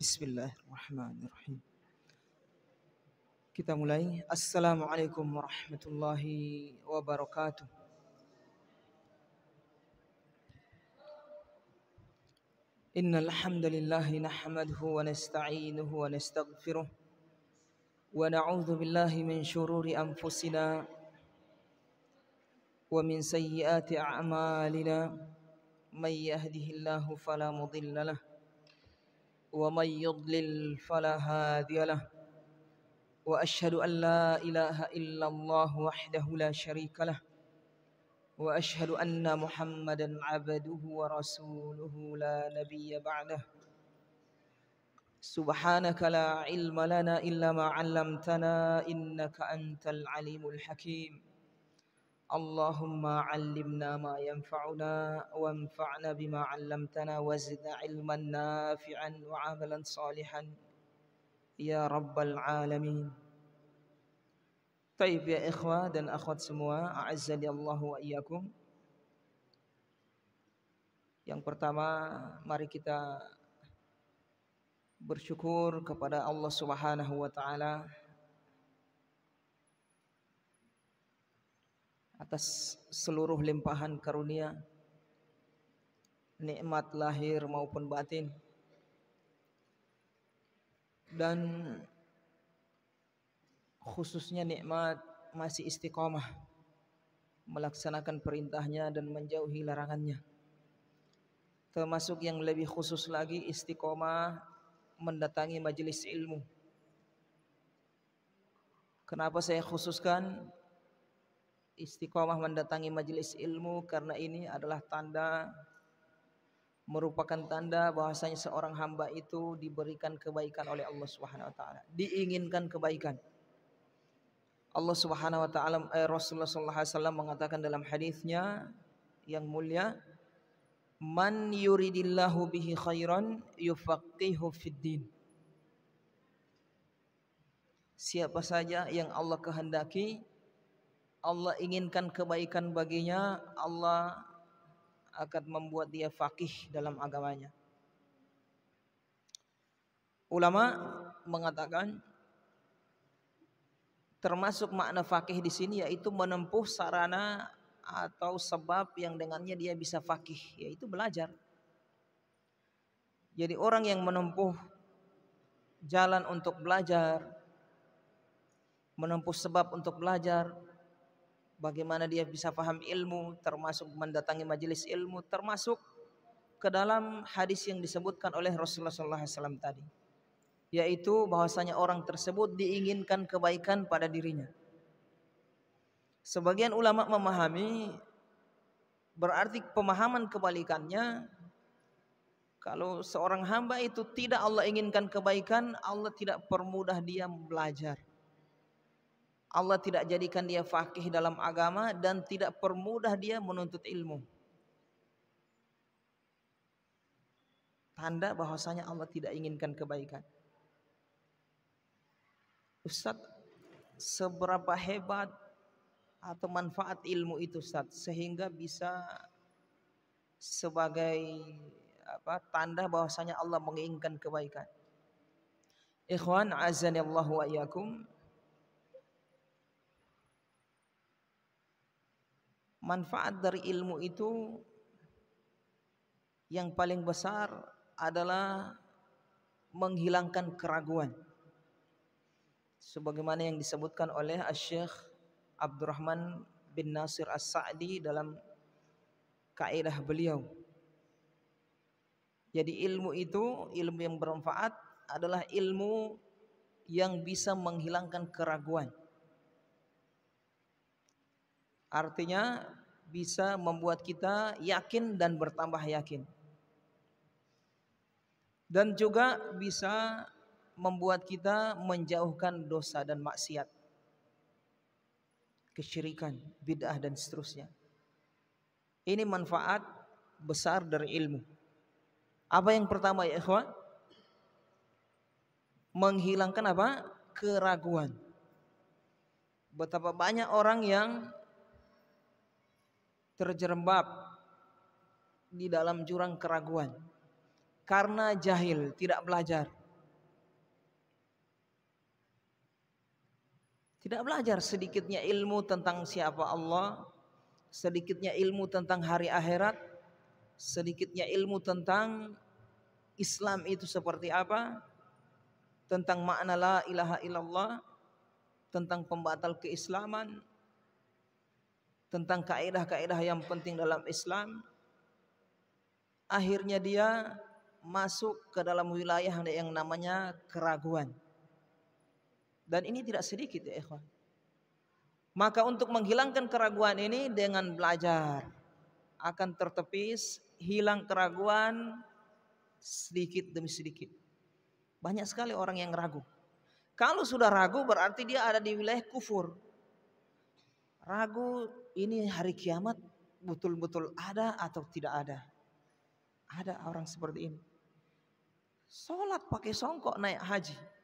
Bismillahirrahmanirrahim. Kita mulai. Assalamualaikum warahmatullahi wabarakatuh. Innal hamdalillah nahmaduhu wa nasta'inuhu wa nastaghfiruh wa na'udzu billahi min shururi anfusina wa min sayyiati a'malina. May yahdihillahu fala mudilla lahu wa may yudlil fala hadiya lahu. Wa asyhadu an la ilaha illallah wahdahu la syarika lah. Wa asyhadu anna Muhammadan abduhu wa rasuluhu la nabiyya ba'dah. Subhanaka la ilma lana illa ma 'allamtana innaka antal alimul hakim. Allahumma 'allimna ma yanfa'una wanfa'na bima 'allamtana wa zidna 'ilman nafi'an wa 'amalan salihan ya rabbal alamin. Taib ya ikhwah dan akhwat semua, a'azzani Allah wa iyyakum. Yang pertama, mari kita bersyukur kepada Allah Subhanahu wa taala atas seluruh limpahan karunia, nikmat lahir maupun batin. Dan khususnya nikmat masih istiqomah melaksanakan perintahnya dan menjauhi larangannya. Termasuk yang lebih khusus lagi istiqomah mendatangi majelis ilmu. Kenapa saya khususkan istiqomah mendatangi majelis ilmu? Karena ini adalah merupakan tanda bahwasanya seorang hamba itu diberikan kebaikan oleh Allah Subhanahu wa taala, diinginkan kebaikan. Allah Subhanahu wa taala, Rasulullah sallallahu alaihi wasallam mengatakan dalam hadisnya yang mulia, man yuridillahu bihi khairan yufaqihu fid din. Siapa saja yang Allah kehendaki, Allah inginkan kebaikan baginya, Allah akan membuat dia faqih dalam agamanya. Ulama mengatakan termasuk makna faqih di sini yaitu menempuh sarana atau sebab yang dengannya dia bisa faqih, yaitu belajar. Jadi orang yang menempuh jalan untuk belajar, menempuh sebab untuk belajar, bagaimana dia bisa paham ilmu, termasuk mendatangi majelis ilmu, termasuk ke dalam hadis yang disebutkan oleh Rasulullah SAW tadi, yaitu bahwasanya orang tersebut diinginkan kebaikan pada dirinya. Sebagian ulama memahami berarti pemahaman kebalikannya, kalau seorang hamba itu tidak Allah inginkan kebaikan, Allah tidak permudah dia belajar. Allah tidak jadikan dia faqih dalam agama dan tidak permudah dia menuntut ilmu. Tanda bahwasanya Allah tidak inginkan kebaikan. Ustaz, seberapa hebat atau manfaat ilmu itu Ustaz, sehingga bisa sebagai tanda bahwasanya Allah menginginkan kebaikan? Ikhwan, azani Allah wa iyyakum. Manfaat dari ilmu itu yang paling besar adalah menghilangkan keraguan. Sebagaimana yang disebutkan oleh Asy-Syaikh Abdurrahman bin Nasir As-Sa'di dalam kaidah beliau. Jadi ilmu itu, ilmu yang bermanfaat adalah ilmu yang bisa menghilangkan keraguan. Artinya bisa membuat kita yakin dan bertambah yakin. Dan juga bisa membuat kita menjauhkan dosa dan maksiat, kesyirikan, bid'ah dan seterusnya. Ini manfaat besar dari ilmu. Apa yang pertama ya ikhwan? Menghilangkan apa? Keraguan. Betapa banyak orang yang terjerembab di dalam jurang keraguan karena jahil, tidak belajar. Tidak belajar sedikitnya ilmu tentang siapa Allah, sedikitnya ilmu tentang hari akhirat, sedikitnya ilmu tentang Islam itu seperti apa, tentang makna la ilaha illallah, tentang pembatal keislaman, tentang kaidah-kaidah yang penting dalam Islam. Akhirnya dia masuk ke dalam wilayah yang namanya keraguan. Dan ini tidak sedikit ya ikhwan. Maka untuk menghilangkan keraguan ini dengan belajar akan tertepis, hilang keraguan sedikit demi sedikit. Banyak sekali orang yang ragu. Kalau sudah ragu berarti dia ada di wilayah kufur. Ragu ini hari kiamat betul-betul ada atau tidak ada. Ada orang seperti ini. Sholat pakai songkok naik haji.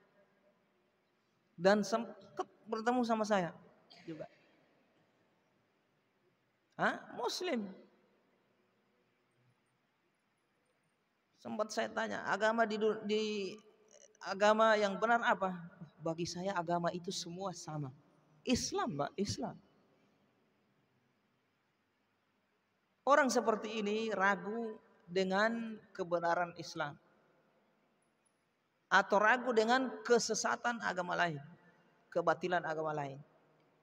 Dan sempat bertemu sama saya juga. Muslim. Sempat saya tanya, agama di agama yang benar apa? Bagi saya agama itu semua sama. Islam, Mbak, Islam. Orang seperti ini ragu dengan kebenaran Islam. Atau ragu dengan kesesatan agama lain, kebatilan agama lain.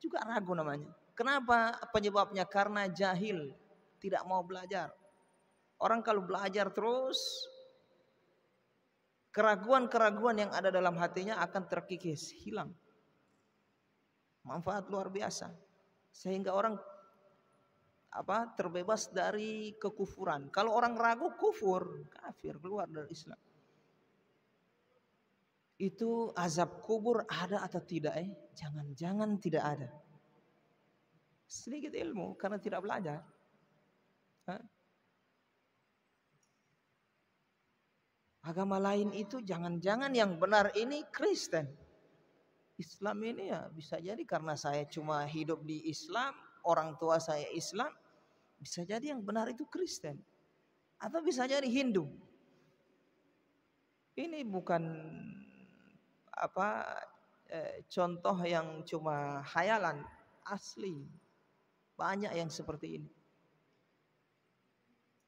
Juga ragu namanya. Kenapa penyebabnya? Karena jahil, tidak mau belajar. Orang kalau belajar terus, keraguan-keraguan yang ada dalam hatinya akan terkikis, hilang. Manfaat luar biasa. Sehingga orang terbebas dari kekufuran. Kalau orang ragu kufur, kafir, keluar dari Islam. Itu azab kubur ada atau tidak? Jangan-jangan tidak ada. Sedikit ilmu karena tidak belajar. Agama lain itu jangan-jangan yang benar ini Kristen. Islam ini ya bisa jadi karena saya cuma hidup di Islam, orang tua saya Islam, bisa jadi yang benar itu Kristen. Atau bisa jadi Hindu. Ini bukan contoh yang cuma khayalan, asli. Banyak yang seperti ini.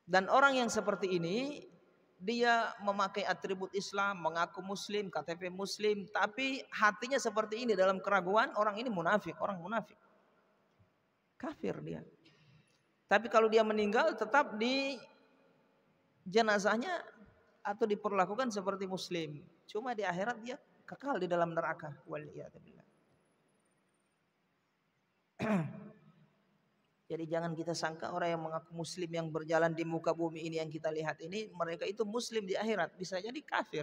Dan orang yang seperti ini dia memakai atribut Islam, mengaku muslim, KTP muslim, tapi hatinya seperti ini dalam keraguan, orang ini munafik, orang munafik. Kafir dia. Tapi kalau dia meninggal tetap di jenazahnya atau diperlakukan seperti muslim. Cuma di akhirat dia kekal di dalam neraka. Waliyadzubillah. Jadi jangan kita sangka orang yang mengaku muslim yang berjalan di muka bumi ini yang kita lihat ini, mereka itu muslim di akhirat, bisa jadi kafir.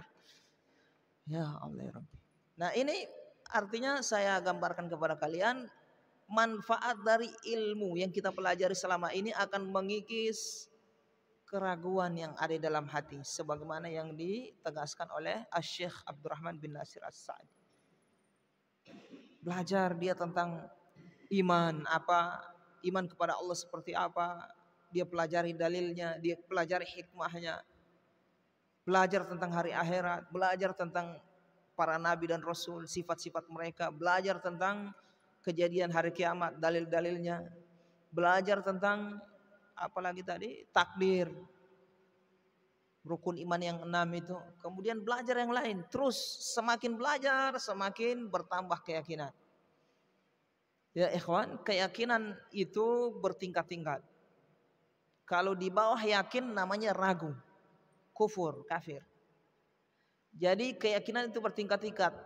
Ya Allah ya Rabbi. Nah ini artinya saya gambarkan kepada kalian, manfaat dari ilmu yang kita pelajari selama ini akan mengikis keraguan yang ada dalam hati, sebagaimana yang ditegaskan oleh Syekh Abdurrahman bin Nasir As-Sa'di. Belajar dia tentang iman, iman kepada Allah seperti apa, dia pelajari dalilnya, dia pelajari hikmahnya, belajar tentang hari akhirat, belajar tentang para nabi dan rasul, sifat-sifat mereka, belajar tentang kejadian hari kiamat, dalil-dalilnya, belajar tentang apalagi tadi takdir, rukun iman yang 6 itu, kemudian belajar yang lain, terus semakin belajar semakin bertambah keyakinan. Ya ikhwan, keyakinan itu bertingkat-tingkat. Kalau di bawah yakin namanya ragu, kufur, kafir. Jadi keyakinan itu bertingkat-tingkat.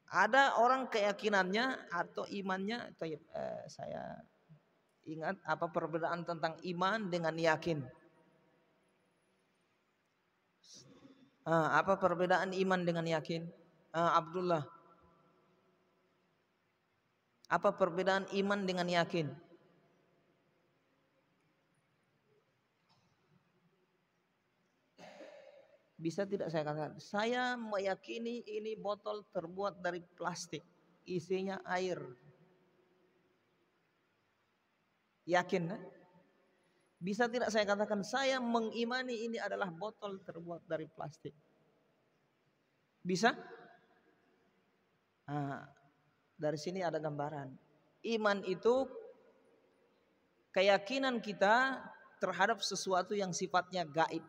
Ada orang keyakinannya atau imannya, saya ingat apa perbedaan tentang iman dengan yakin. Apa perbedaan iman dengan yakin? Abdullah. Apa perbedaan iman dengan yakin? Bisa tidak saya katakan? Saya meyakini ini botol terbuat dari plastik, isinya air. Yakin? Bisa tidak saya katakan saya mengimani ini adalah botol terbuat dari plastik? Bisa? Dari sini ada gambaran. Iman itu keyakinan kita terhadap sesuatu yang sifatnya gaib.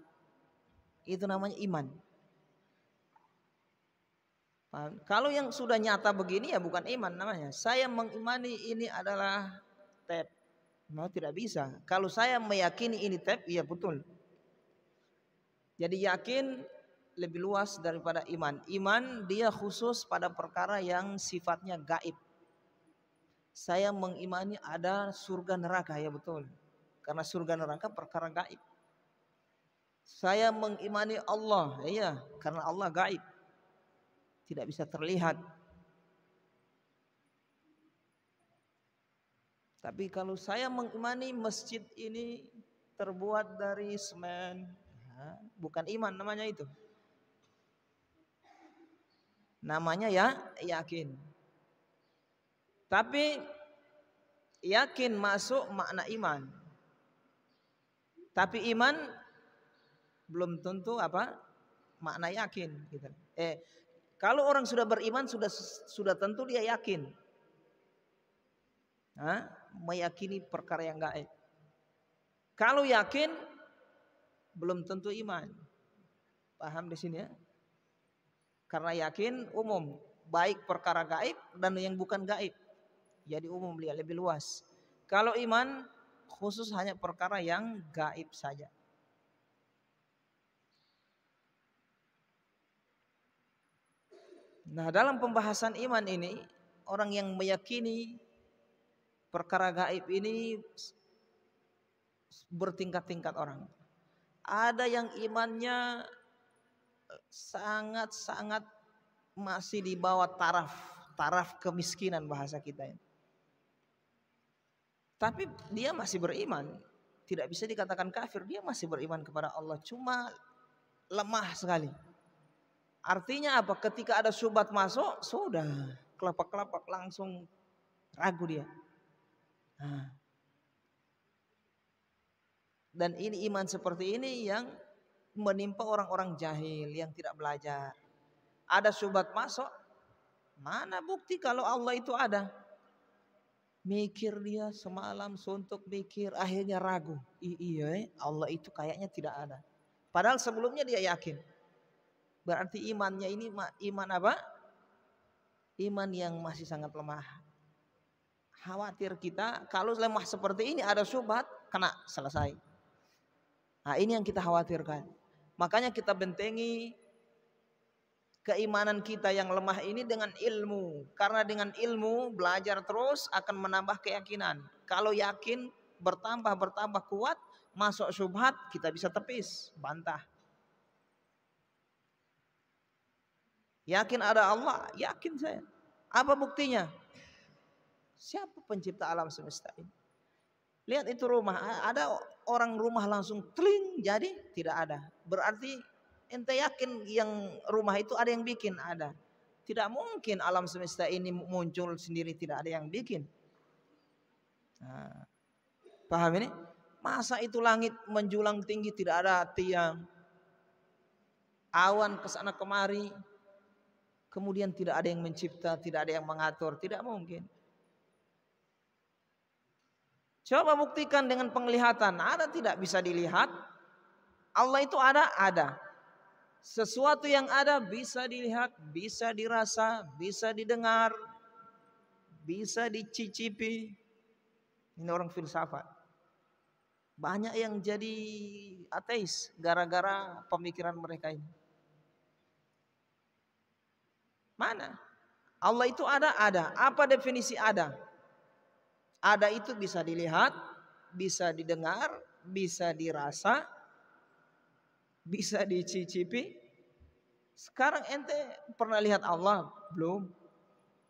Itu namanya iman. Kalau yang sudah nyata begini ya bukan iman namanya. Saya mengimani ini adalah tap. Mau tidak bisa. Kalau saya meyakini ini tap, iya betul. Jadi yakin lebih luas daripada iman. Iman dia khusus pada perkara yang sifatnya gaib. Saya mengimani ada surga neraka, ya betul. Karena surga neraka perkara gaib. Saya mengimani Allah, iya, karena Allah gaib. Tidak bisa terlihat. Tapi kalau saya mengimani masjid ini terbuat dari semen, bukan iman namanya itu. Namanya ya yakin. Tapi yakin masuk makna iman. Tapi iman belum tentu makna yakin gitu. Kalau orang sudah beriman sudah tentu dia yakin. Meyakini perkara yang gaib. Kalau yakin belum tentu iman. Paham di sini ya? Karena yakin umum, baik perkara gaib dan yang bukan gaib. Jadi umum dia lebih luas. Kalau iman khusus hanya perkara yang gaib saja. Nah, dalam pembahasan iman ini, orang yang meyakini perkara gaib ini bertingkat-tingkat orang. Ada yang imannya sangat-sangat masih di bawah taraf kemiskinan bahasa kita ini. Tapi dia masih beriman, tidak bisa dikatakan kafir, dia masih beriman kepada Allah, cuma lemah sekali. Artinya apa? Ketika ada syubhat masuk, sudah kelapak-kelapak langsung ragu dia. Dan ini iman seperti ini yang menimpa orang-orang jahil yang tidak belajar. Ada syubhat masuk, mana bukti kalau Allah itu ada? Mikir dia semalam suntuk mikir, akhirnya ragu. Iya, Allah itu kayaknya tidak ada. Padahal sebelumnya dia yakin. Berarti imannya ini iman apa? Iman yang masih sangat lemah. Khawatir kita kalau lemah seperti ini ada syubhat, kena selesai. Nah, ini yang kita khawatirkan. Makanya kita bentengi keimanan kita yang lemah ini dengan ilmu. Karena dengan ilmu belajar terus akan menambah keyakinan. Kalau yakin bertambah kuat, masuk syubhat kita bisa tepis, bantah. Yakin ada Allah, yakin saya. Apa buktinya? Siapa pencipta alam semesta ini? Lihat itu rumah, ada orang rumah langsung tling jadi tidak ada. Berarti ente yakin yang rumah itu ada yang bikin? Ada. Tidak mungkin alam semesta ini muncul sendiri tidak ada yang bikin. Paham ini? Masa itu langit menjulang tinggi tidak ada tiang, awan kesana kemari, kemudian tidak ada yang mencipta, tidak ada yang mengatur, tidak mungkin. Coba buktikan dengan penglihatan, ada tidak bisa dilihat? Allah itu ada, ada. Sesuatu yang ada bisa dilihat, bisa dirasa, bisa didengar, bisa dicicipi. Ini orang filsafat. Banyak yang jadi ateis gara-gara pemikiran mereka ini. Mana? Allah itu ada, ada. Apa definisi ada? Ada itu bisa dilihat, bisa didengar, bisa dirasa, bisa dicicipi. Sekarang ente pernah lihat Allah? Belum.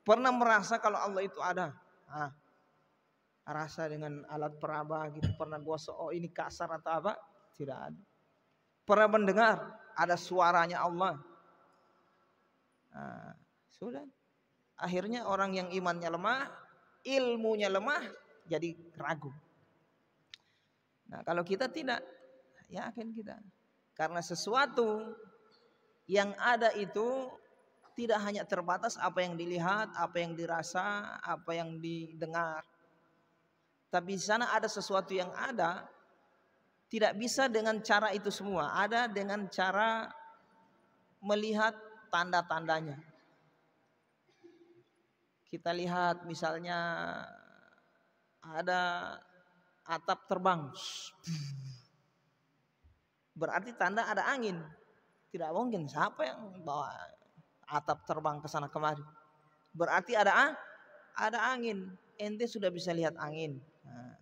Pernah merasa kalau Allah itu ada? Rasa dengan alat peraba gitu. Pernah gosok, oh ini kasar atau apa? Tidak ada. Pernah mendengar ada suaranya Allah? Sudah. Akhirnya orang yang imannya lemah, ilmunya lemah, jadi ragu. Nah, kalau kita tidak, yakin kita. Karena sesuatu yang ada itu tidak hanya terbatas apa yang dilihat, apa yang dirasa, apa yang didengar. Tapi di sana ada sesuatu yang ada, tidak bisa dengan cara itu semua. Ada dengan cara melihat tanda-tandanya. Kita lihat misalnya ada atap terbang, berarti tanda ada angin. Tidak mungkin siapa yang bawa atap terbang ke sana kemari. Berarti ada angin. Ente sudah bisa lihat angin. Nah.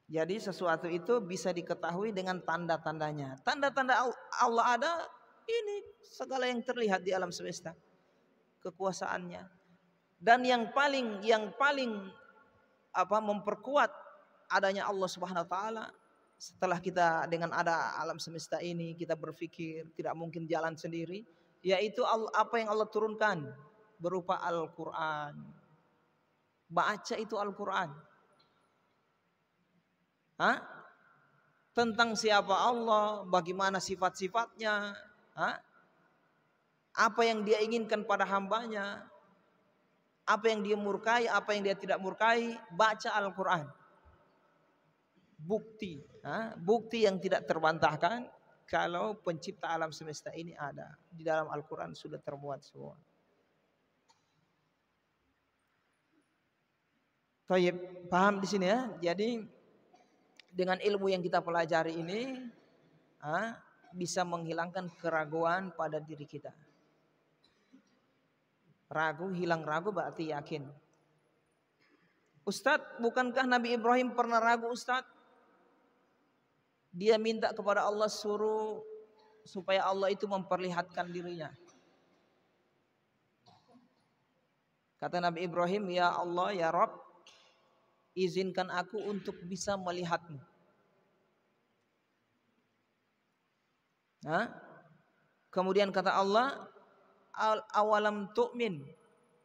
Jadi sesuatu itu bisa diketahui dengan tanda-tandanya. Tanda-tanda Allah ada, ini segala yang terlihat di alam semesta, kekuasaannya. Dan yang paling memperkuat adanya Allah Subhanahu wa taala, setelah kita dengan ada alam semesta ini kita berpikir tidak mungkin jalan sendiri, yaitu apa yang Allah turunkan berupa Al-Qur'an. Baca itu Al-Qur'an. Tentang siapa Allah, bagaimana sifat-sifatnya, apa yang dia inginkan pada hambanya, apa yang dia murkai, apa yang dia tidak murkai. Baca Al-Quran. Bukti yang tidak terbantahkan kalau pencipta alam semesta ini ada. Di dalam Al-Quran sudah termuat semua. Tayyib, paham di sini ya? Jadi dengan ilmu yang kita pelajari ini bisa menghilangkan keraguan pada diri kita. Hilang ragu berarti yakin. Ustadz, bukankah Nabi Ibrahim pernah ragu, Ustadz? Dia minta kepada Allah suruh supaya Allah itu memperlihatkan dirinya. Kata Nabi Ibrahim, ya Allah, ya Rabb, izinkan aku untuk bisa melihatmu. Kemudian kata Allah, awalam tu'min,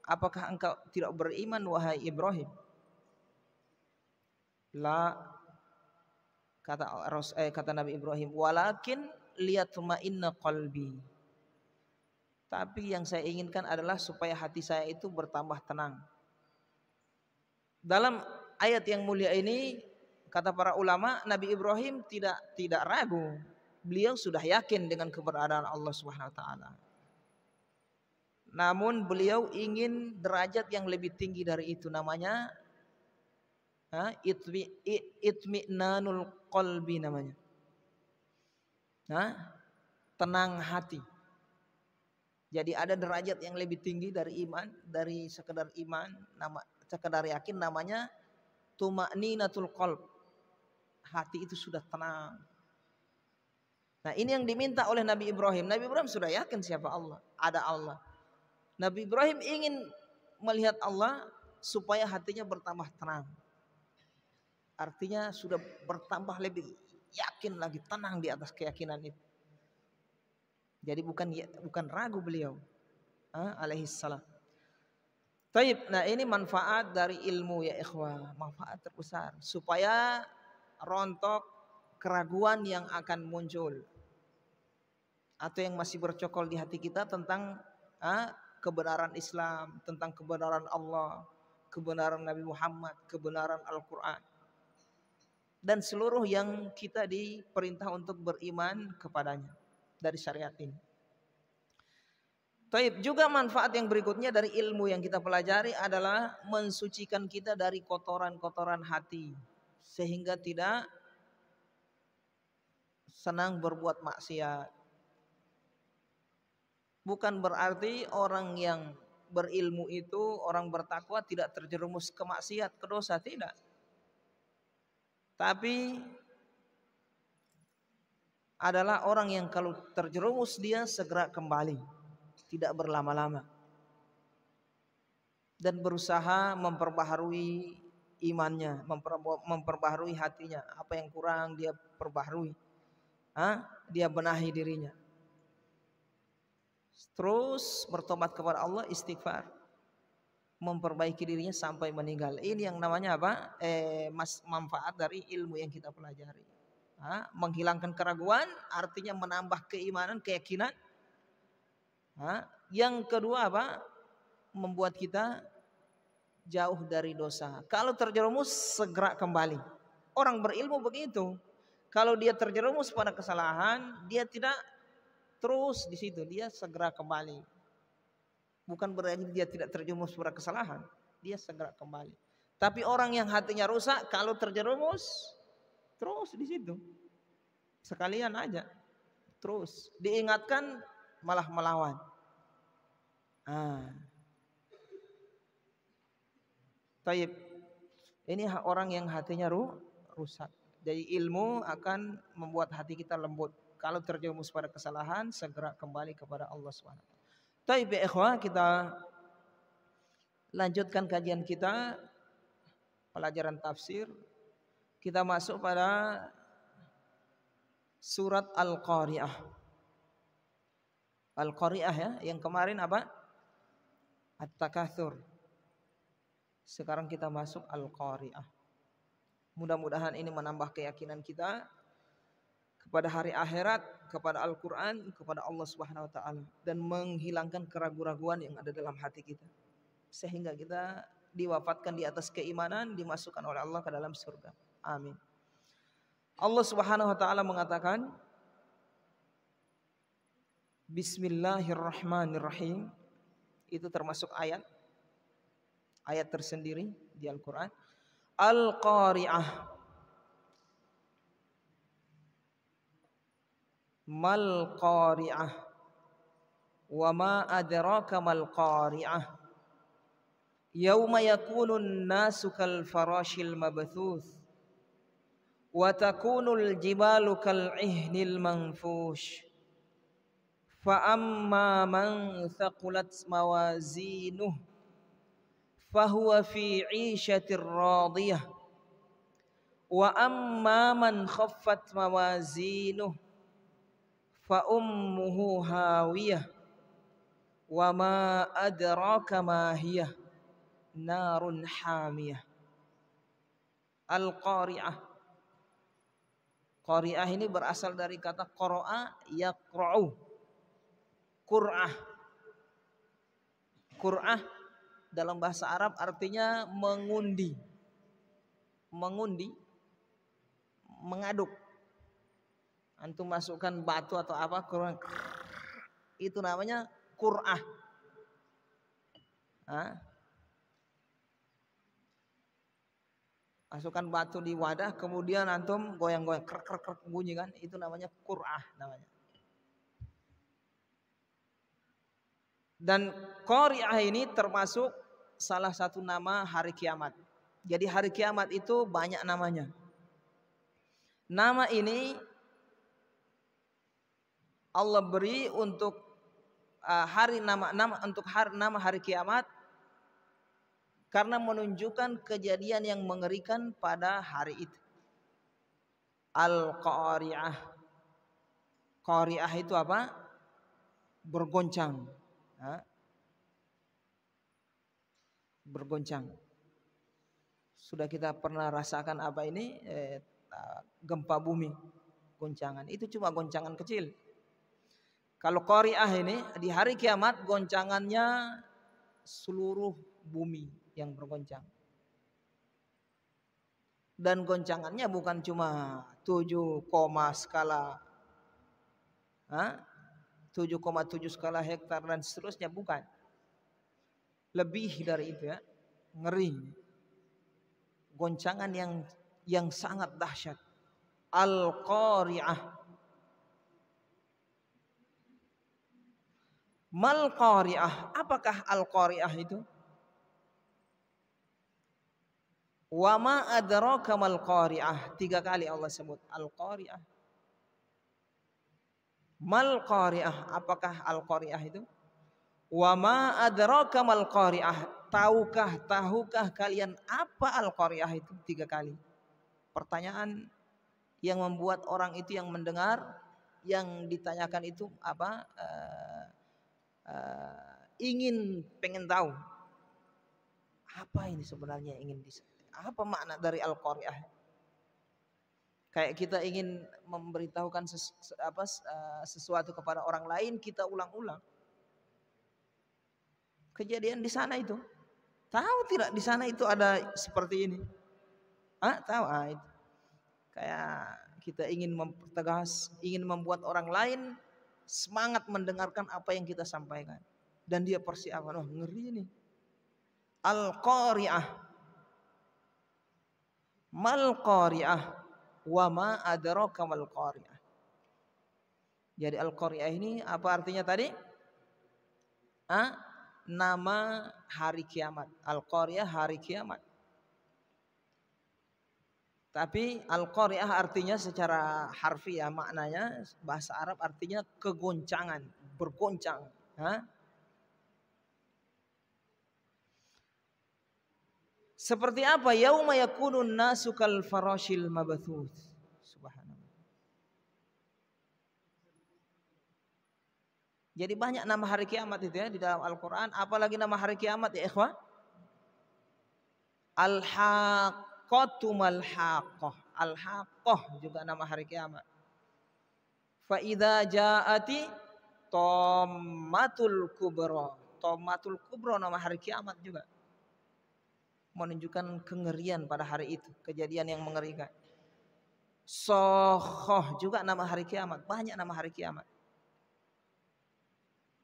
apakah engkau tidak beriman wahai Ibrahim? La, kata Nabi Ibrahim, walakin liyatma'inna qalbi. Tapi yang saya inginkan adalah supaya hati saya itu bertambah tenang. Dalam ayat yang mulia ini kata para ulama, Nabi Ibrahim tidak ragu. Beliau sudah yakin dengan keberadaan Allah Subhanahu wa taala. Namun beliau ingin derajat yang lebih tinggi dari itu, namanya itmi'nanul qalbi namanya. Tenang hati. Jadi ada derajat yang lebih tinggi dari iman, dari sekedar iman, sekedar yakin, namanya tuma'ninatul qalb. Hati itu sudah tenang. Nah, ini yang diminta oleh Nabi Ibrahim. Nabi Ibrahim sudah yakin siapa Allah, ada Allah. Nabi Ibrahim ingin melihat Allah supaya hatinya bertambah tenang. Artinya sudah bertambah lebih yakin lagi, tenang di atas keyakinan itu. Jadi bukan ragu beliau alaihi salam. Taib, nah ini manfaat dari ilmu ya ikhwah, manfaat terbesar supaya rontok keraguan yang akan muncul atau yang masih bercokol di hati kita tentang kebenaran Islam, tentang kebenaran Allah, kebenaran Nabi Muhammad, kebenaran Al-Quran, dan seluruh yang kita diperintah untuk beriman kepadanya dari syariat ini. Taib, juga manfaat yang berikutnya dari ilmu yang kita pelajari adalah mensucikan kita dari kotoran-kotoran hati, sehingga tidak senang berbuat maksiat. Bukan berarti orang yang berilmu itu, orang bertakwa tidak terjerumus ke maksiat, ke dosa, tidak. Tapi adalah orang yang kalau terjerumus dia segera kembali, tidak berlama-lama, dan berusaha memperbaharui imannya, memperbaharui hatinya. Apa yang kurang dia perbaharui, dia benahi dirinya. Terus bertobat kepada Allah, istighfar, memperbaiki dirinya sampai meninggal. Ini yang namanya apa? Manfaat dari ilmu yang kita pelajari. menghilangkan keraguan, artinya menambah keimanan, keyakinan. Yang kedua apa? Membuat kita jauh dari dosa. Kalau terjerumus segera kembali. Orang berilmu begitu. Kalau dia terjerumus pada kesalahan, dia tidak terus di situ, dia segera kembali. Bukan berarti dia tidak terjerumus pada kesalahan, dia segera kembali. Tapi orang yang hatinya rusak, kalau terjerumus terus di situ. Sekalian aja. Terus diingatkan malah melawan. Taib. Ini orang yang hatinya rusak. Jadi ilmu akan membuat hati kita lembut. Kalau terjerumus pada kesalahan, segera kembali kepada Allah SWT. Taib ya ikhwah, kita lanjutkan kajian kita, pelajaran tafsir. Kita masuk pada surat Al-Qari'ah. Al-Qari'ah ya, yang kemarin apa? At-Takatsur. Sekarang kita masuk Al-Qari'ah. Mudah-mudahan ini menambah keyakinan kita kepada hari akhirat, kepada Al-Quran, kepada Allah Subhanahu Wa Taala, dan menghilangkan keraguan-raguan yang ada dalam hati kita, sehingga kita diwafatkan di atas keimanan, dimasukkan oleh Allah ke dalam surga. Amin. Allah Subhanahu Wa Taala mengatakan, Bismillahirrahmanirrahim. Itu termasuk ayat tersendiri di Al-Quran. Al-Qari'ah. Mal Qari'ah. Wa ma adraka mal Qari'ah. Yauma yakunun nasu kal farashil mabthuth. Wa takunul jibalu kal ihnil manfush. Fa amma man thaqulat mawazinuh fahuwa fi 'ishatir radiyah. Wa amma man khaffat mawazinuh fa ummuhu hawiyah. Wa ma adraka ma hiyah narun hamiyah. Al-Qari'ah. Qari'ah ini berasal dari kata qara'a yaqra'u. Qur'ah. Qur'ah dalam bahasa Arab artinya mengundi. Mengundi, mengaduk. Antum masukkan batu atau apa, itu namanya Qur'ah. Masukkan batu di wadah, kemudian antum goyang-goyang, krek bunyi kan, itu namanya Qur'ah namanya. Dan Qari'ah ini termasuk salah satu nama hari kiamat. Jadi hari kiamat itu banyak namanya. Nama ini Allah beri untuk nama hari kiamat karena menunjukkan kejadian yang mengerikan pada hari itu. Al-Qari'ah. Qari'ah itu apa? Bergoncang. Bergoncang. Sudah kita pernah rasakan apa ini? Gempa bumi, goncangan. Itu cuma goncangan kecil. Kalau Qari'ah ini di hari kiamat goncangannya seluruh bumi yang bergoncang. Dan goncangannya bukan cuma 7, skala 7,7 skala hektar dan seterusnya, bukan. Lebih dari itu ya. Ngeri. Goncangan yang sangat dahsyat. Al-Qari'ah. Mal Qari'ah. Apakah Al-Qari'ah itu? Wa ma adraka mal Qari'ah. 3 kali Allah sebut Al-Qari'ah. Mal Qari'ah. Apakah Al-Qari'ah itu? Wa ma adraka mal Qari'ah. Tahukah kalian apa Al-Qari'ah itu? 3 kali. Pertanyaan yang membuat orang itu yang mendengar, yang ditanyakan itu apa? Pengen tahu apa ini sebenarnya, apa makna dari Al-Qari'ah. Kayak kita ingin memberitahukan sesuatu kepada orang lain, kita ulang-ulang. Kejadian di sana itu. Tahu tidak di sana itu ada seperti ini? Tahu? Itu. Kayak kita ingin mempertegas, ingin membuat orang lain semangat mendengarkan apa yang kita sampaikan. Dan dia persiapan, ngeri ini. Al-Qari'ah. Mal Qari'ah. Wa ma adraka mal Qari'ah. Jadi Al-Qari'ah ini apa artinya tadi? Nama hari kiamat. Al-Qari'ah hari kiamat. Tapi Al-Qari'ah artinya secara harfiah maknanya bahasa Arab artinya kegoncangan, bergoncang. Seperti apa? Yauma yakunun nasu kal farashil mabathuth. Subhanallah. Jadi banyak nama hari kiamat itu ya di dalam Al-Qur'an, apalagi nama hari kiamat ya ikhwah. Al-Haqqatu mal-Haqqah. Al-Haqqah juga nama hari kiamat. Fa idza ja'ati Tommatul Kubra. Tommatul Kubra nama hari kiamat juga. Menunjukkan kengerian pada hari itu, kejadian yang mengerikan. Sokhoh juga nama hari kiamat, banyak nama hari kiamat.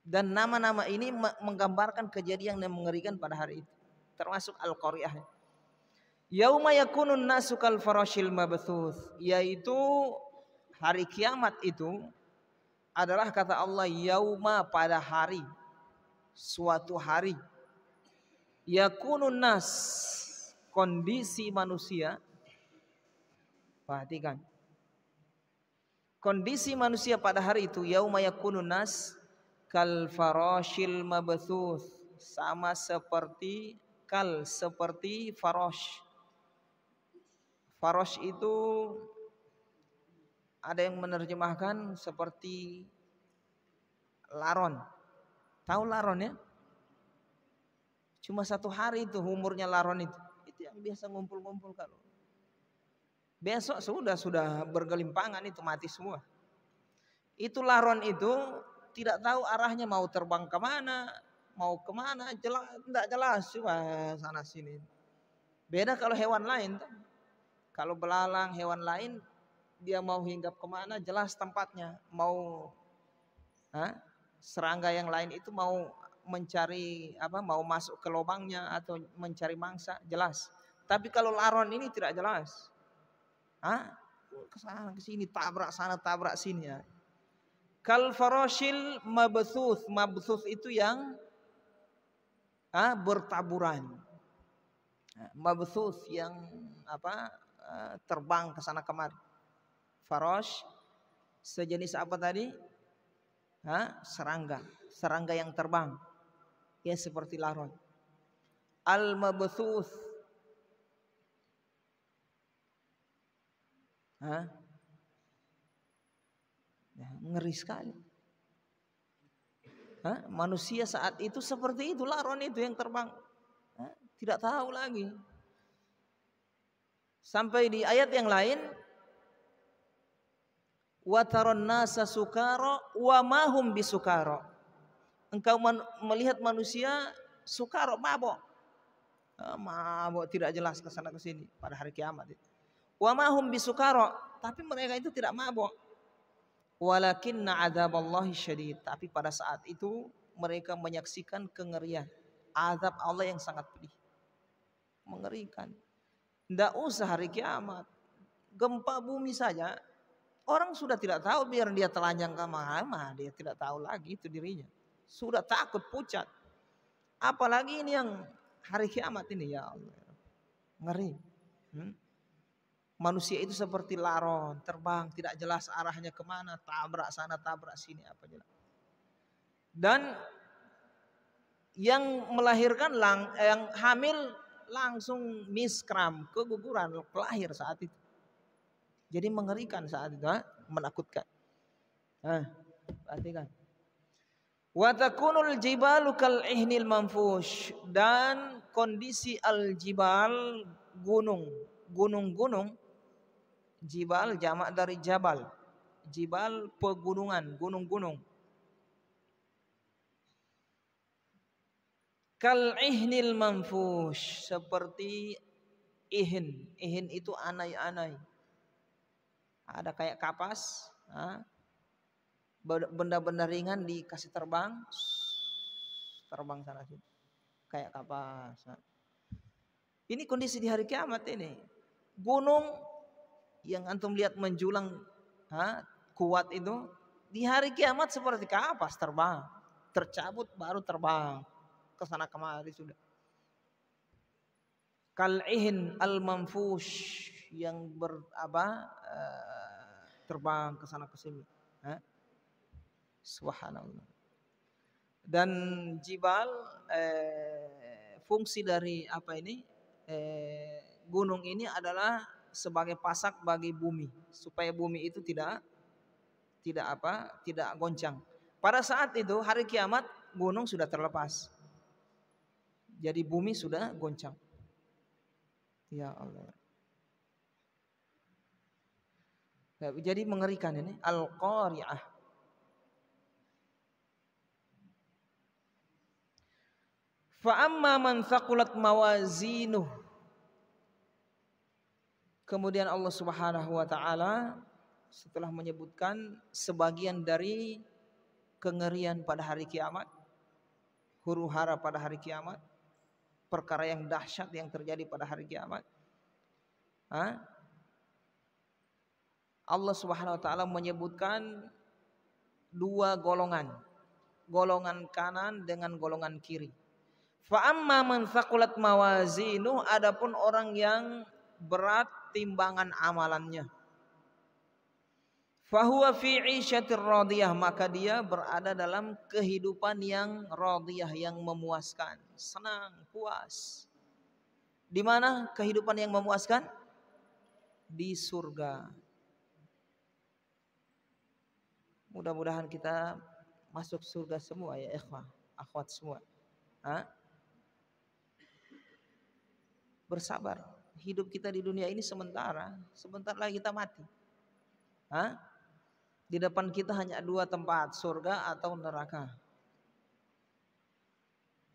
Dan nama-nama ini menggambarkan kejadian yang mengerikan pada hari itu, termasuk Al-Qari'ah. Yauma yakunun nasu kal farashil mabthuth, yaitu hari kiamat itu adalah kata Allah yauma pada hari, suatu hari. Yakunun nas, kondisi manusia. Perhatikan. Kondisi manusia pada hari itu yauma yakunun nas kal farashil mabthuth, sama seperti seperti farash. Farash itu ada yang menerjemahkan seperti laron. Tahu laron ya? Cuma 1 hari itu umurnya laron itu. Itu yang biasa ngumpul-ngumpul kalau. Besok sudah bergelimpangan itu mati semua. Itu laron itu tidak tahu arahnya mau terbang kemana, mau kemana, tidak jelas cuma sana sini. Beda kalau hewan lain. Kalau belalang hewan lain dia mau hinggap kemana jelas tempatnya. Mau serangga yang lain itu mau mencari mau masuk ke lubangnya atau mencari mangsa jelas. Tapi kalau laron ini tidak jelas. Kesana kesini, tabrak sana tabrak sini ya. Kal farashil mabthuth, mabthuth itu yang bertaburan. Mabthuth yang terbang ke sana kemari. Farash sejenis apa tadi? Serangga yang terbang. Ya seperti laron. Al-mabthuth. Ngeri sekali. Manusia saat itu seperti itu, laron itu yang terbang. Tidak tahu lagi. Sampai di ayat yang lain, wa taron nasa sukara wa ma hum bisukara. Engkau melihat manusia sukara, mabok. Mabok tidak jelas ke sana ke sini pada hari kiamat itu. Wa ma hum bisukara, tapi mereka itu tidak mabok. Walakinna adzaballahi syadid, tapi pada saat itu mereka menyaksikan kengerian azab Allah yang sangat pedih, mengerikan. Tidak usah hari kiamat, gempa bumi saja orang sudah tidak tahu, biar dia telanjang ke mana dia tidak tahu lagi itu dirinya, sudah takut pucat. Apalagi ini yang hari kiamat ini, ya Allah, ngeri. Manusia itu seperti laron, terbang, tidak jelas arahnya kemana, tabrak sana, tabrak sini, apa jelas. Dan yang melahirkan, yang hamil langsung miskram, keguguran, lahir saat itu. Jadi mengerikan saat itu, menakutkan. Perhatikan. Wa takunul jibalu kal ihnil manfush, dan kondisi al-jibal, gunung-gunung Jibal jamak dari jabal. Jibal pegunungan, gunung-gunung. Kal ihnil manfush, seperti ihin. Ihin itu anai-anai. Ada kayak kapas, benda-benda ringan dikasih terbang, terbang sana sini, kayak kapas. Ini kondisi di hari kiamat ini. Gunung yang antum lihat menjulang kuat itu, di hari kiamat seperti kapas terbang, tercabut baru terbang ke sana kemari sudah. Kal'ihin al-manfush, yang terbang ke sana ke sini. Subhanallah. Dan jibal fungsi dari gunung ini adalah sebagai pasak bagi bumi, supaya bumi itu tidak goncang. Pada saat itu hari kiamat gunung sudah terlepas. Jadi bumi sudah goncang. Ya Allah. Jadi mengerikan ini, Al-Qari'ah. Fa amma man thaqulat mawazinuh. Kemudian Allah Subhanahu wa taala setelah menyebutkan sebagian dari kengerian pada hari kiamat, huru-hara pada hari kiamat, perkara yang dahsyat yang terjadi pada hari kiamat. Allah Subhanahu wa taala menyebutkan dua golongan. Golongan kanan dengan golongan kiri. Fa amma man thaqulat mawazinuh, adapun orang yang berat timbangan amalannya, fahuwa fi 'isyatir radiyah, maka dia berada dalam kehidupan yang radiyah, yang memuaskan, senang, puas. Di mana kehidupan yang memuaskan? Di surga. Mudah-mudahan kita masuk surga semua ya ikhwah, akhwat semua. Bersabar. Hidup kita di dunia ini sementara, sebentar lagi kita mati. Di depan kita hanya dua tempat, surga atau neraka.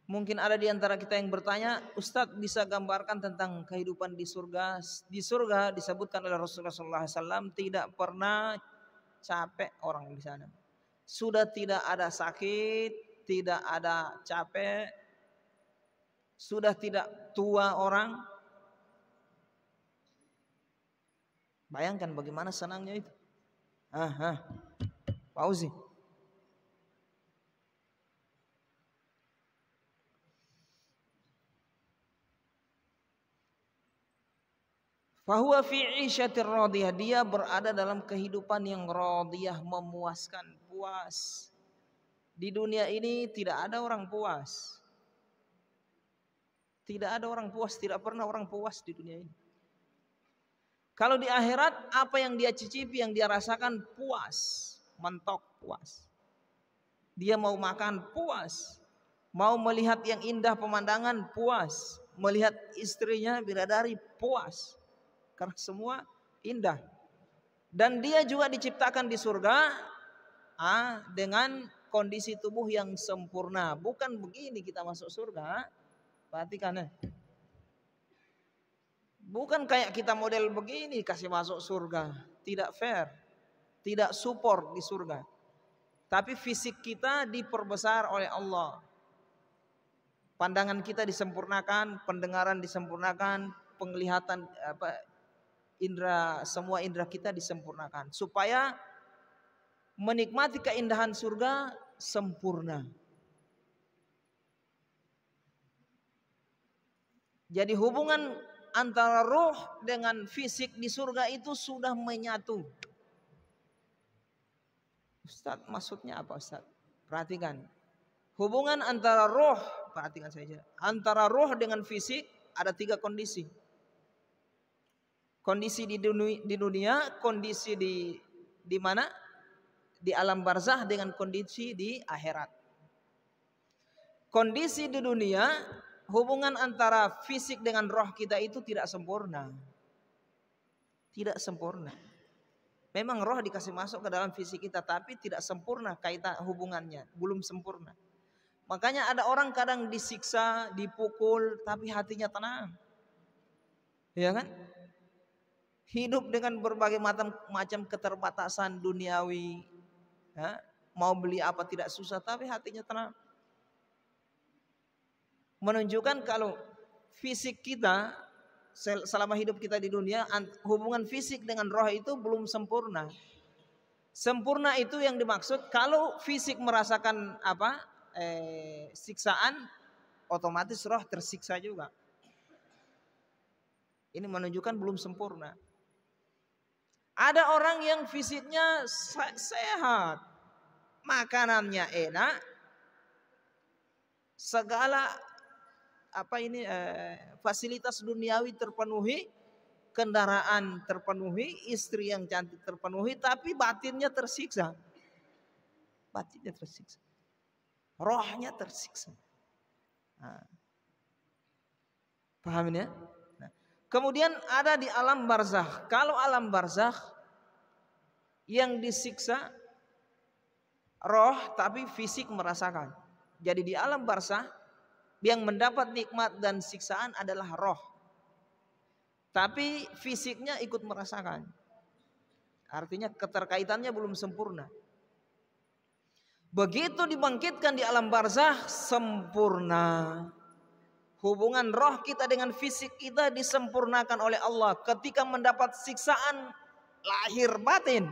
Mungkin ada di antara kita yang bertanya, Ustadz bisa gambarkan tentang kehidupan di surga? Di surga disebutkan oleh Rasulullah SAW tidak pernah capek orang di sana. Sudah tidak ada sakit, tidak ada capek, sudah tidak tua orang. Bayangkan bagaimana senangnya itu. Pauzi. Fahuwa fi 'isyatir radiyah, dia berada dalam kehidupan yang radiyah, memuaskan, puas. Di dunia ini tidak ada orang puas. Tidak ada orang puas, tidak pernah orang puas di dunia ini. Kalau di akhirat apa yang dia cicipi, yang dia rasakan puas, mentok puas. Dia mau makan puas, mau melihat yang indah pemandangan puas, melihat istrinya bidadari puas. Karena semua indah. Dan dia juga diciptakan di surga dengan kondisi tubuh yang sempurna. Bukan begini kita masuk surga. Perhatikan. Bukan kayak kita model begini kasih masuk surga. Tidak fair. Tidak support di surga. Tapi fisik kita diperbesar oleh Allah. Pandangan kita disempurnakan, pendengaran disempurnakan, penglihatan semua indera kita disempurnakan supaya menikmati keindahan surga sempurna. Jadi hubungan antara ruh dengan fisik di surga itu sudah menyatu. Ustaz, maksudnya apa Ustaz? Perhatikan. Hubungan antara ruh, perhatikan saja. Antara ruh dengan fisik ada 3 kondisi. Kondisi di dunia, kondisi di mana? Di alam barzah, dengan kondisi di akhirat. Kondisi di dunia, hubungan antara fisik dengan roh kita itu tidak sempurna. Tidak sempurna. Memang roh dikasih masuk ke dalam fisik kita, tapi tidak sempurna kaitan hubungannya, belum sempurna. Makanya ada orang kadang disiksa, dipukul, tapi hatinya tenang. Ya kan? Hidup dengan berbagai macam keterbatasan duniawi. Ya, mau beli apa tidak susah, tapi hatinya tenang. Menunjukkan kalau fisik kita selama hidup kita di dunia, hubungan fisik dengan roh itu belum sempurna. Sempurna itu yang dimaksud kalau fisik merasakan siksaan, otomatis roh tersiksa juga. Ini menunjukkan belum sempurna. Ada orang yang fisiknya sehat, makanannya enak, segala fasilitas duniawi terpenuhi, kendaraan terpenuhi, istri yang cantik terpenuhi, tapi batinnya tersiksa. Batinnya tersiksa. Rohnya tersiksa. Nah, paham ya? Nah, kemudian ada di alam barzakh. Kalau alam barzakh yang disiksa roh tapi fisik merasakan. Jadi di alam barzakh yang mendapat nikmat dan siksaan adalah roh. Tapi fisiknya ikut merasakan. Artinya keterkaitannya belum sempurna. Begitu dibangkitkan di alam barzakh sempurna. Hubungan roh kita dengan fisik kita disempurnakan oleh Allah. Ketika mendapat siksaan lahir batin.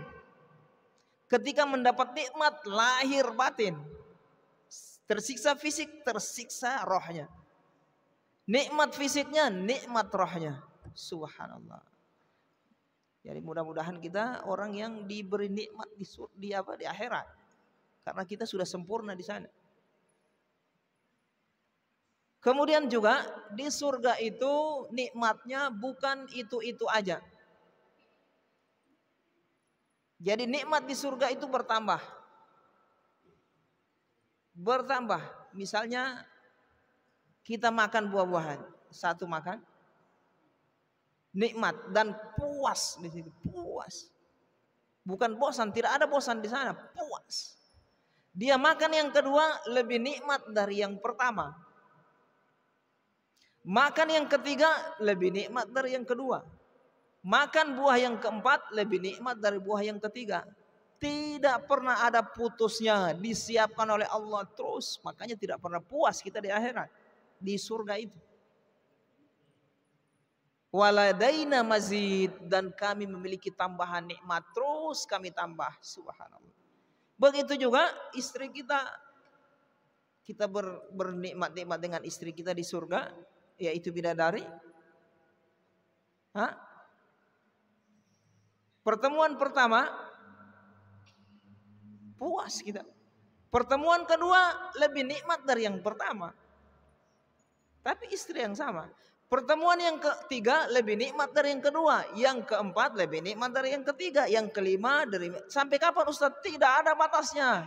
Ketika mendapat nikmat lahir batin. Tersiksa fisik, tersiksa rohnya. Nikmat fisiknya, nikmat rohnya. Subhanallah. Jadi mudah-mudahan kita orang yang diberi nikmat di akhirat. Karena kita sudah sempurna di sana. Kemudian juga di surga itu nikmatnya bukan itu-itu aja. Jadi nikmat di surga itu bertambah. Bertambah. Misalnya kita makan buah-buahan, satu makan nikmat dan puas di situ, puas. Bukan bosan, tidak ada bosan di sana, puas. Dia makan yang kedua lebih nikmat dari yang pertama. Makan yang ketiga lebih nikmat dari yang kedua. Makan buah yang keempat lebih nikmat dari buah yang ketiga. Tidak pernah ada putusnya, disiapkan oleh Allah terus. Makanya tidak pernah puas kita di akhirat, di surga itu. Waladaina mazid, dan kami memiliki tambahan nikmat terus kami tambah. Subhanallah. Begitu juga istri kita bernikmat-nikmat dengan istri kita di surga, yaitu bidadari. Pertemuan pertama puas kita. Pertemuan kedua lebih nikmat dari yang pertama. Tapi istri yang sama. Pertemuan yang ketiga lebih nikmat dari yang kedua, yang keempat lebih nikmat dari yang ketiga, yang kelima sampai kapan Ustaz? Tidak ada batasnya.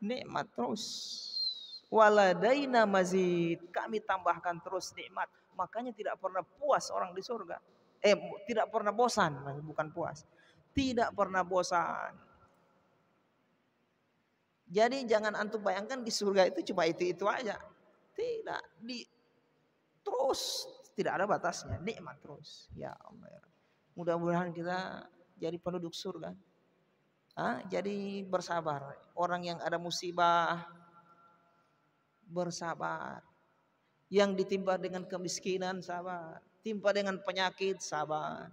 Nikmat terus. Waladaina mazid, kami tambahkan terus nikmat. Makanya tidak pernah puas orang di surga. Tidak pernah bosan, bukan puas. Tidak pernah bosan. Jadi jangan antum bayangkan di surga itu cuma itu aja. Tidak, terus tidak ada batasnya, nikmat terus. Ya Allah. Mudah-mudahan kita jadi penduduk surga. Jadi bersabar. Orang yang ada musibah bersabar. Yang ditimpa dengan kemiskinan sabar. Timpa dengan penyakit sabar.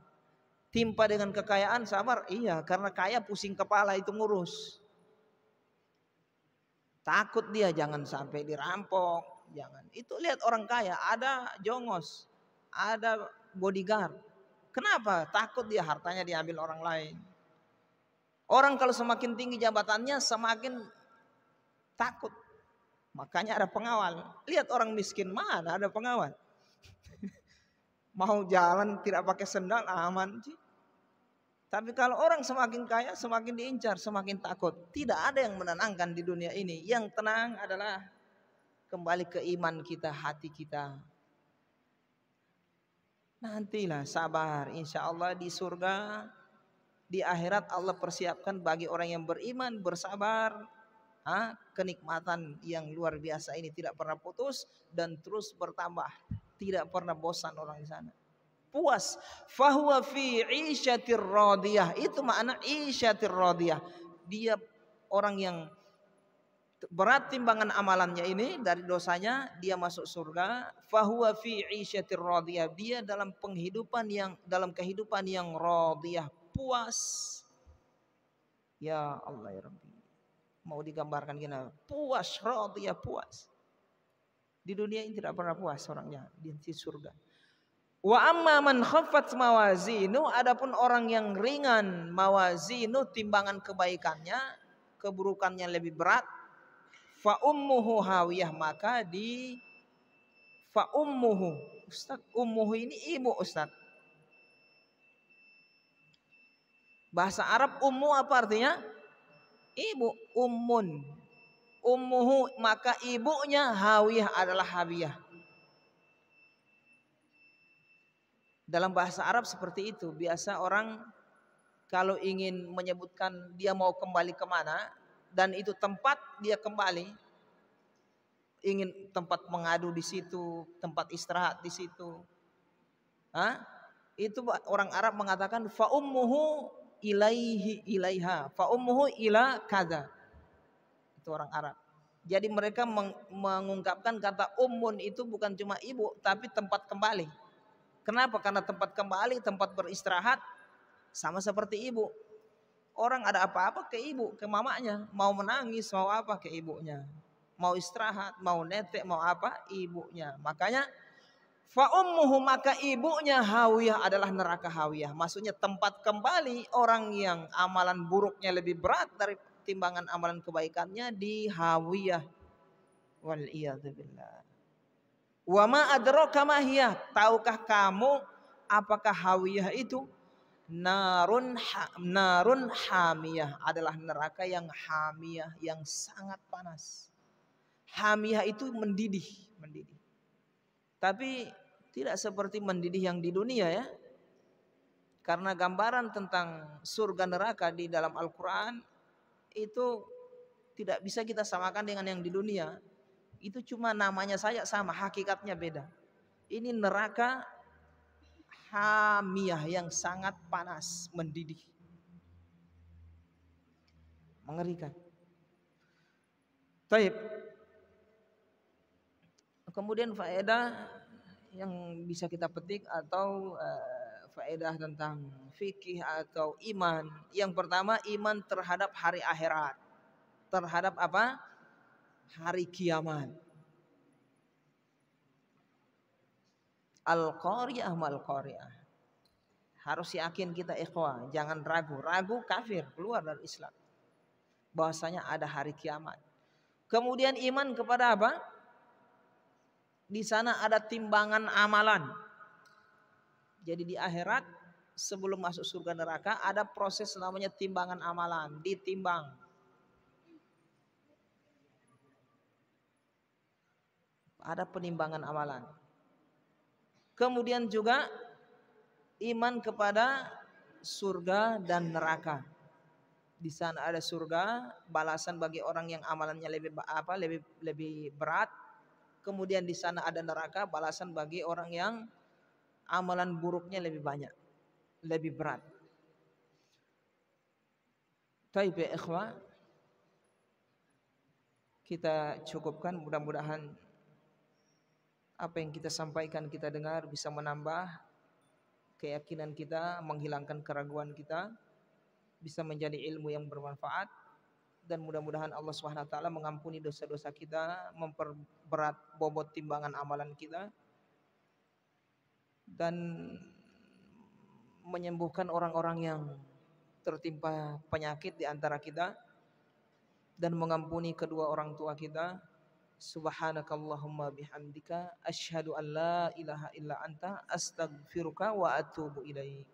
Timpa dengan kekayaan sabar. Iya, karena kaya pusing kepala itu ngurus. Takut dia jangan sampai dirampok. Jangan. Itu lihat orang kaya, ada jongos, ada bodyguard. Kenapa? Takut dia hartanya diambil orang lain. Orang kalau semakin tinggi jabatannya semakin takut. Makanya ada pengawal. Lihat orang miskin, mana ada pengawal. Mau jalan tidak pakai sendal aman sih. Tapi kalau orang semakin kaya semakin diincar, semakin takut. Tidak ada yang menenangkan di dunia ini. Yang tenang adalah kembali ke iman kita, hati kita. Nantilah, sabar. Insya Allah di surga, di akhirat Allah persiapkan bagi orang yang beriman, bersabar. Kenikmatan yang luar biasa ini tidak pernah putus dan terus bertambah. Tidak pernah bosan orang di sana. Puas. Fahuwa fi 'isyatir radiyah. Itu makna 'isyatir radiyah. Dia orang yang berat timbangan amalannya ini dari dosanya, dia masuk surga. Fahuwa fi 'isyatir radiyah. Dia dalam kehidupan yang radiyah, puas. Ya Allah ya Rabbi. Mau digambarkan gini, puas, radiyah, puas. Di dunia ini tidak pernah puas orangnya di surga. Wa amma man khaffat mawazinu, adapun orang yang ringan mawazinu, timbangan kebaikannya, keburukannya lebih berat, fa ummuhu hawiyah, maka di fa ummuhu, Ustaz, ummuhu ini ibu Ustaz. Bahasa Arab ummu apa artinya? Ibu, ummun. Ummuhu, maka ibunya hawiyah adalah hawiyah. Dalam bahasa Arab seperti itu. Biasa orang kalau ingin menyebutkan dia mau kembali kemana dan itu tempat dia kembali, ingin tempat mengadu di situ, tempat istirahat di situ, itu orang Arab mengatakan fa ummuhu ilaiha, fa ummuhu ila kada. Itu orang Arab. Jadi mereka mengungkapkan kata ummun itu bukan cuma ibu, tapi tempat kembali. Kenapa? Karena tempat kembali, tempat beristirahat sama seperti ibu. Orang ada apa-apa ke ibu, ke mamanya. Mau menangis, mau apa ke ibunya. Mau istirahat, mau netek, mau apa, ibunya. Makanya fa ummuhu, maka ibunya hawiyah adalah neraka hawiyah. Maksudnya tempat kembali orang yang amalan buruknya lebih berat dari timbangan amalan kebaikannya di hawiyah. Wal iyadzubillah. Wa ma adraka ma hiya, tahukah kamu apakah hawiyah itu? Narun hamiyah, adalah neraka yang hamiyah, yang sangat panas. Hamiyah itu mendidih. Tapi tidak seperti mendidih yang di dunia ya. Karena gambaran tentang surga neraka di dalam Al-Quran itu tidak bisa kita samakan dengan yang di dunia. Itu cuma namanya saja sama, hakikatnya beda. Ini neraka hamiyah yang sangat panas, mendidih. Mengerikan. Baik. Kemudian faedah yang bisa kita petik atau faedah tentang fikih atau iman. Yang pertama, iman terhadap hari akhirat. Terhadap apa? Hari kiamat. Al-Qari'ah mal-Qari'ah. Harus yakin kita ikhwah, jangan ragu. Ragu kafir, keluar dari Islam. Bahwasanya ada hari kiamat. Kemudian iman kepada apa? Di sana ada timbangan amalan. Jadi di akhirat sebelum masuk surga neraka ada proses namanya timbangan amalan, ditimbang. Ada penimbangan amalan. Kemudian juga iman kepada surga dan neraka. Di sana ada surga, balasan bagi orang yang amalannya lebih berat. Kemudian di sana ada neraka, balasan bagi orang yang amalan buruknya lebih banyak, lebih berat. Baik ya ikhwah, kita cukupkan, mudah-mudahan apa yang kita sampaikan, kita dengar bisa menambah keyakinan kita, menghilangkan keraguan kita, bisa menjadi ilmu yang bermanfaat, dan mudah-mudahan Allah SWT mengampuni dosa-dosa kita, memperberat bobot timbangan amalan kita, dan menyembuhkan orang-orang yang tertimpa penyakit di antara kita, dan mengampuni kedua orang tua kita. Subhanakallahumma bihamdika asyhadu an la ilaha illa anta astaghfiruka wa atubu ilaik.